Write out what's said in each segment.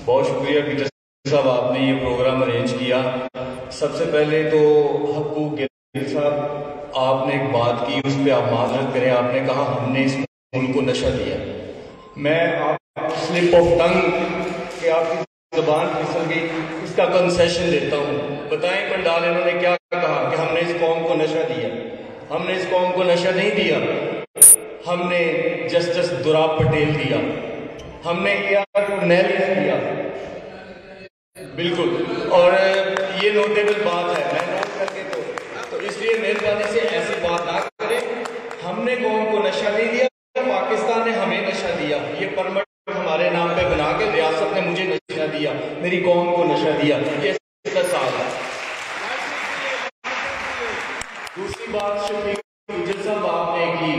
بہت شکریہ پیٹر صاحب، آپ نے یہ پروگرام ارینج کیا۔ سب سے پہلے تو حقوق صاحب آپ نے ایک بات کی، اس پہ آپ معذرت کریں۔ آپ نے کہا ہم نے اس ملک کو نشہ دیا۔ میں آپ سلپ آف ٹنگ کہ آپ کی زبان پھسل گئی، اس کا کنسیشن دیتا ہوں۔ بتائیں پنڈال انہوں نے کیا کہا کہ ہم نے اس قوم کو نشہ دیا؟ ہم نے اس قوم کو نشہ نہیں دیا، ہم نے جسٹس دوراب پٹیل دیا، ہم نے نیل دیا، بالکل۔ اور یہ نوٹیبل بات ہے، میں نوٹ کر کے تو اس لیے مہربانی سے ایسی بات نہ کریں۔ ہم نے قوم کو نشہ نہیں دیا، پاکستان نے ہمیں نشہ دیا۔ یہ پرمٹ ہمارے نام پہ بنا کے ریاست نے مجھے نشہ دیا، میری قوم کو نشہ دیا، یہ سال ہے۔ دوسری بات شفیق گجر صاحب آپ نے کی،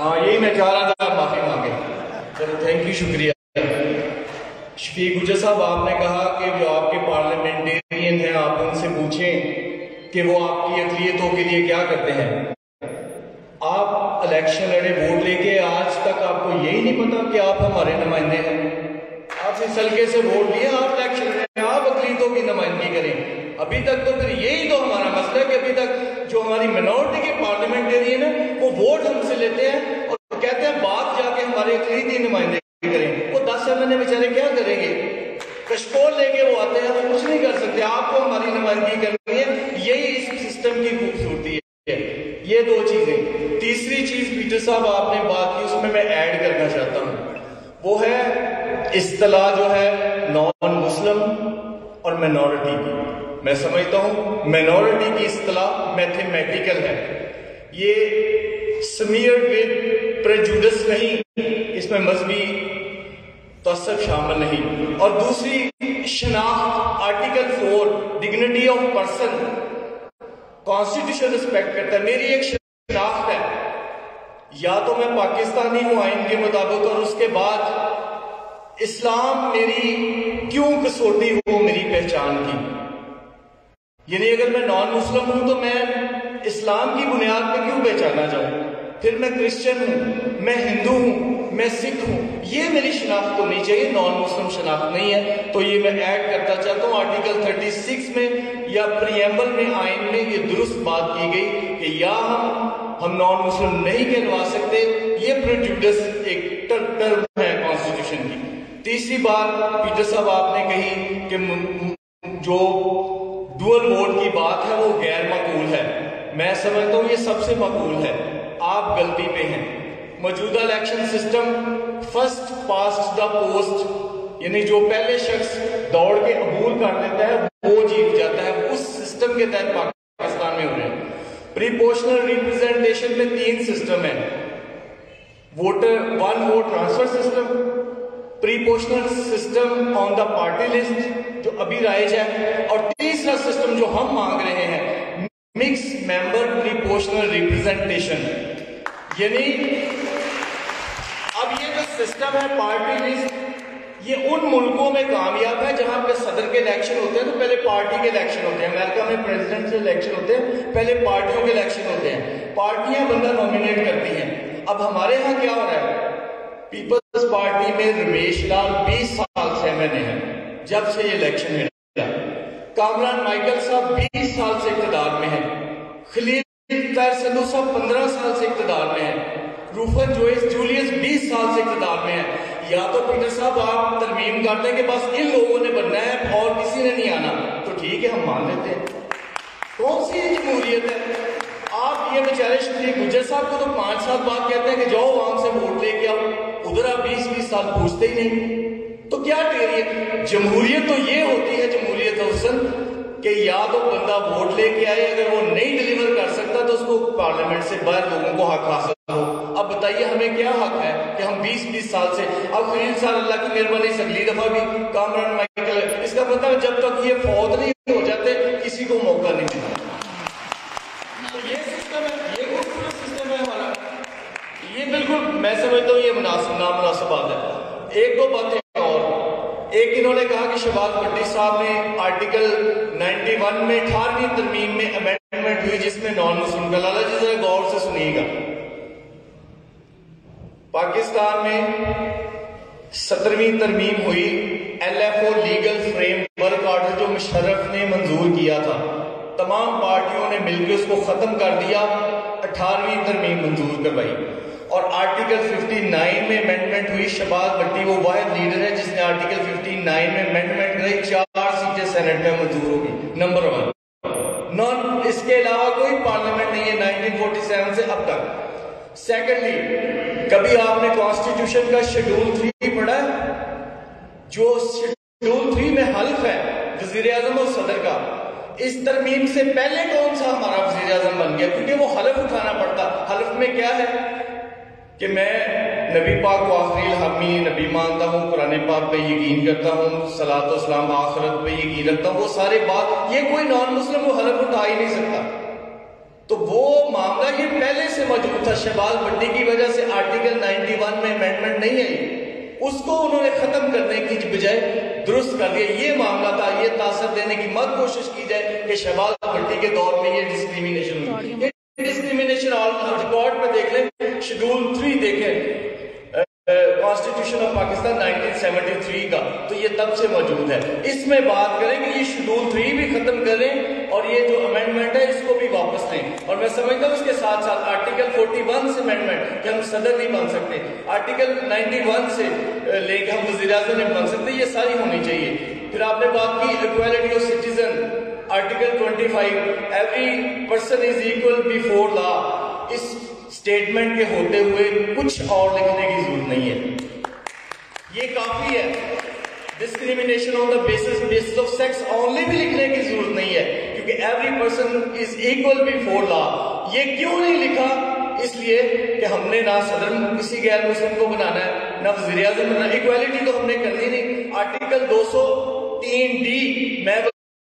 ہاں یہی میں چاہ رہا تھا، معافی مانگے، چلو تھینک یو، شکریہ۔ شفیق گجر صاحب آپ نے کہا کہ جو آپ کے پارلیمنٹیرین ہیں آپ ان سے پوچھیں کہ وہ آپ کی اقلیتوں کے لیے کیا کرتے ہیں۔ آپ الیکشن لڑے، ووٹ لے کے، آج تک آپ کو یہی نہیں پتا کہ آپ ہمارے نمائندے ہیں۔ آپ اس حلقے سے ووٹ لیے، آپ الیکشن لڑے، آپ اقلیتوں کی نمائندگی کریں۔ ابھی تک تو پھر یہی تو ہمارا مسئلہ ہے کہ ابھی تک جو ہماری منورٹی کے پارلیمنٹیرین ہیں وہ ووٹ ہم سے لیتے ہیں اور کہتے ہیں بات جا کے ہمارے اقلیتی نمائندے کریں۔ وہ 10 مہینے بیچارے کیا کریں گے؟ کشکول لے کے وہ آتے ہیں، وہ کچھ نہیں کر سکتے۔ آپ کو ہماری نمائندگی کرنی ہے، یہی اس سسٹم کی خوبصورتی ہے۔ یہ دو چیزیں۔ تیسری چیز پیٹر صاحب آپ نے بات کی، اس میں ایڈ کرنا چاہتا ہوں، وہ ہے اصطلاح جو ہے نان مسلم اور مینورٹی کی۔ میں سمجھتا ہوں مینورٹی کی اصطلاح میتھمیٹیکل ہے، یہ سمیئرڈ ود پریجوڈس نہیں، اس میں مذہبی تعصب شامل نہیں۔ اور دوسری شناخت، article 4 dignity of person, constitution respect کرتا ہے۔ میری ایک شناخت ہے، یا تو میں پاکستانی ہوں آئین کے مطابق، اور اس کے بعد اسلام میری کیوں کسوٹی ہو میری پہچان کی؟ یعنی اگر میں نان مسلم ہوں تو میں اسلام کی بنیاد پہ کیوں پہچانا جاؤں؟ پھر میں کرسچن ہوں، میں ہندو ہوں، میں سکھ ہوں، یہ میری شناخت ہونی چاہیے، نان مسلم شناخت نہیں ہے۔ تو یہ میں ایڈ کرتا چاہتا ہوں، آرٹیکل 36 میں یا پریمبل میں آئین میں یہ درست بات کی گئی کہ یا ہم نان مسلم نہیں کہلوا سکتے، یہ پریجوڈس ایک ٹرم ہے کانسٹیٹیوشن کی۔ تیسری بات پیٹر صاحب آپ نے کہی کہ جو ڈوئل ووٹ کی بات ہے وہ غیر معقول ہے۔ میں سمجھتا ہوں یہ سب سے معقول ہے، آپ غلطی پہ ہیں۔ موجودہ election system first past the post, یعنی جو پہلے شخص دوڑ کے عبور کر لیتا ہے وہ جیت جاتا ہے، اس سسٹم کے تحت پاکستان میں ہو رہے ہیں۔ پریپوشنل ریپرزنٹیشن میں 3 سسٹم ہیں، voter 1 vote transfer system, proportional system on the party list جو ابھی رائج ہے، اور تیسرا سسٹم جو ہم مانگ رہے ہیں مکس ممبر پریپوشنل ریپرزنٹیشن۔ یعنی اب یہ جو سسٹم ہے پارٹی لسٹ، یہ ان ملکوں میں کامیاب ہے جہاں پہ صدر کے الیکشن ہوتے ہیں تو پہلے پارٹی کے الیکشن ہوتے ہیں۔ امریکہ میں پریزیڈنٹ سے الیکشن ہوتے ہیں، پہلے پارٹیوں کے الیکشن ہوتے ہیں، پارٹیاں بندہ نومینیٹ کرتی ہیں۔ اب ہمارے ہاں کیا ہو رہا ہے؟ پیپلز پارٹی میں رمیش لال 20 سال سے MNA ہیں، جب سے یہ الیکشن ہے۔ کامران مائیکل صاحب 20 سال سے اقتدار میں ہیں، خلیل سندھو صاحب 15 سال سے اقتدار میں ہیں، روفن جولیس 20 سال سے اقتدار میں ہیں۔ یا تو پیٹر صاحب آپ ترمیم کرتے ہیں کہ بس ان لوگوں نے بننا ہے اور کسی نے نہیں آنا، تو ٹھیک ہے ہم مان لیتے ہیں۔ کون سی جمہوریت ہے؟ آپ یہ بیچارے شفیق گجر صاحب کو تو 5 سال بعد کہتے ہیں کہ جاؤ عوام سے ووٹ لے کے آؤ، ادھر آپ 20 سال پوچھتے ہی نہیں، تو کیا ٹھہری؟ جمہوریت تو یہ ہوتی ہے، جمہوریت حسن، کہ یا تو بندہ ووٹ لے کے آئے، اگر وہ نہیں ڈیلیور کر سکتا تو اس کو پارلیمنٹ سے باہر لوگوں کو حق حاصل ہو۔ اب بتائیے ہمیں کیا حق ہے کہ ہم 20 سال سے، اب خلیل صاحب اللہ کی مہربانی سے اگلی دفعہ بھی کامران مائیکل، اس کا مطلب جب تک یہ فوت نہیں ہو جاتے کسی کو موقع نہیں ملتا۔ تو یہ سسٹم ہے، یہ خوبصورت سسٹم ہے ہمارا، یہ بالکل میں سمجھتا ہوں یہ نامناسب بات ہے۔ ایک دو باتیں اور، ایک انہوں نے کہا کہ شہباز بھٹی صاحب نے آرٹیکل 91 میں 18ویں ترمیم میں امینڈمنٹ ہوئی جس میں نان مسلم کا، لالا جی ذرا غور سے سنیے گا۔ پاکستان میں 17ویں ترمیم ہوئی LFO legal frame work order جو مشرف نے منظور کیا تھا، تمام پارٹیوں نے مل کے اس کو ختم کر دیا، 18ویں ترمیم منظور کروائی، اور آرٹیکل 59 میں امینڈمنٹ ہوئی۔ شہباز بھٹی وہ واحد لیڈر ہے جس نے آرٹیکل 59 میں امینڈمنٹ کرائی، 4 سیٹیں سینٹ میں منظور ہوگی، نمبر 1۔ اس کے علاوہ کوئی پارلیمنٹ نہیں ہے 1947 سے اب تک۔ سیکنڈلی، کبھی آپ نے کانسٹیٹیوشن کا شیڈول 3 پڑھا ہے؟ جو شیڈول 3 میں حلف ہے وزیر اعظم اور صدر کا، اس ترمیم سے پہلے کون سا ہمارا وزیر اعظم بن گیا؟ کیونکہ وہ حلف اٹھانا پڑتا۔ حلف میں کیا ہے کہ میں نبی پاک کو آخری الحامی نبی مانتا ہوں، قرآن پاک پہ یقین کرتا ہوں، صلاۃ و سلام آخرت پہ یقین رکھتا ہوں، وہ سارے بات، یہ کوئی نان مسلم وہ حلف اٹھا ہی نہیں سکتا۔ تو وہ معاملہ یہ پہلے سے موجود تھا، شہباز بھٹی کی وجہ سے آرٹیکل 91 میں امینڈمنٹ نہیں آئی، اس کو انہوں نے ختم کرنے کی بجائے درست کر دیا۔ یہ معاملہ تھا، یہ تاثر دینے کی مت کوشش کی جائے کہ شہباز بھٹی کے دور میں یہ ڈسکریمنیشن ہوئی۔ یہ ڈسکریمنیشن ریکارڈ میں دیکھ لیں، شیڈول 3 دیکھیں کانسٹیٹیوشن آف پاکستان 1973 کا، تو یہ تب سے موجود ہے۔ اس میں بات کریں کہ یہ شیڈول 3 بھی ختم کریں اور یہ جو امینڈمنٹ ہے اس کو بھی واپس لیں، اور میں سمجھتا ہوں اس کے ساتھ ساتھ آرٹیکل 41 سے امینڈمنٹ کہ ہم صدر نہیں بن سکتے، آرٹیکل 91 سے لے کے ہم وزیر اعظم نہیں بن سکتے، یہ ساری ہونی چاہیے۔ پھر آپ نے بات کی equality of citizen, article 25 every person is equal before law, اس سٹیٹمنٹ کے ہوتے ہوئے کچھ اور لکھنے کی ضرورت نہیں ہے، یہ کافی ہے۔ Discrimination on the basis of sex only بھی لکھنے کی ضرورت نہیں ہے، کیونکہ every person is equal before law. یہ کیوں نہیں لکھا؟ اس لیے کہ ہم نے نہ صدر کسی غیر مسلم کو بنانا ہے، نہ وزیر اعظم بنانا، ایکویلٹی تو ہم نے کرنی نہیں۔ آرٹیکل 203D میں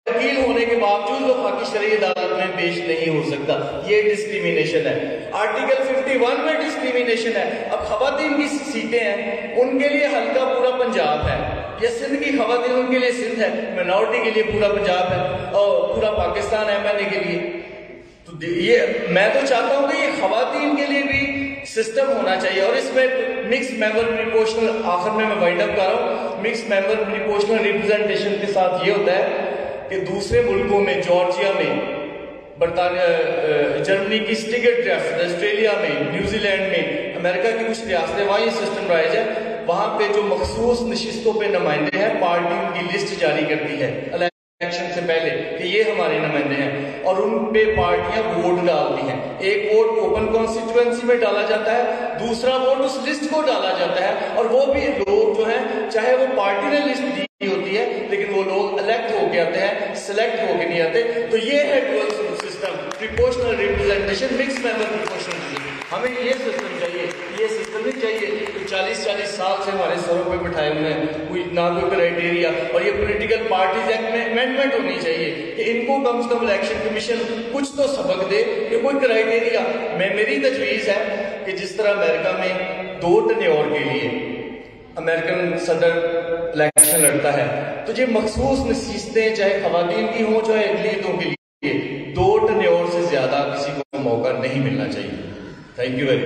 وکیل ہونے کے باوجود وفاقی شرعی عدالت میں پیش نہیں ہو سکتا، یہ ڈسکریمنیشن ہے۔ آرٹیکل 51 میں ڈسکریمنیشن ہے۔ اب خواتین کی سیٹیں ہیں، ان کے لیے حلقہ پورا پنجاب ہے، یا سندھ کی خواتین ان کے لیے سندھ ہے، مائنورٹی کے لیے پورا پنجاب ہے، اور پورا پاکستان ہے MNA کے لیے۔ تو یہ میں تو چاہتا ہوں کہ یہ خواتین کے لیے بھی سسٹم ہونا چاہیے، اور اس میں مکس ممبر پریپوشنل، آخر میں وائنڈ اپ کر رہا ہوں، مکس ممبر پریپوشنل ریپرزنٹیشن کے ساتھ یہ ہوتا ہے کہ دوسرے ملکوں میں، جارجیا میں، برطانیہ، جرمنی کی اسٹیگٹ ریاست، آسٹریلیا میں، نیوزی لینڈ میں، امریکہ کی کچھ ریاستیں، وہاں یہ سسٹم رائج ہے۔ وہاں پہ جو مخصوص نشستوں پہ نمائندے ہیں، پارٹی ان کی لسٹ جاری کرتی ہے الیکشن سے پہلے کہ یہ ہمارے نمائندے ہیں، اور ان پہ پارٹیاں ووٹ ڈالتی ہیں۔ ایک ووٹ اوپن کانسٹیٹوئنسی میں ڈالا جاتا ہے، دوسرا ووٹ اس لسٹ کو ڈالا جاتا ہے، اور وہ بھی لوگ جو ہیں، چاہے وہ پارٹی نے لسٹ دی ہوتی ہے لیکن وہ لوگ الیکٹ ہو کے آتے ہیں، سلیکٹ ہو کے نہیں آتے۔ تو یہ ہے ڈوئل سسٹم، پریپوشنل ریپرزنٹیشن، مکس ممبر پریپوشنل۔ ہمیں یہ سسٹم چاہیے، یہ سسٹم نہیں چاہیے کہ 40 سال سے ہمارے سروں پہ بٹھائے ہوئے ہیں، کوئی نہ کوئی کرائٹیریا۔ اور یہ پولیٹیکل پارٹیز ایکٹ میں امینڈمنٹ ہونی چاہیے کہ ان کو کم سے کم الیکشن کمیشن کچھ تو سبق دے کہ کوئی کرائٹیریا۔ میری تجویز ہے کہ جس طرح امریکہ میں 2 ٹینیور کے لیے امریکن صدر الیکشن لڑتا ہے، تو یہ مخصوص نشستیں چاہے خواتین کی ہوں چاہے اقلیتوں کے لیے 2 ٹینیور سے زیادہ کسی کو موقع نہیں ملنا چاہیے۔ Thank you very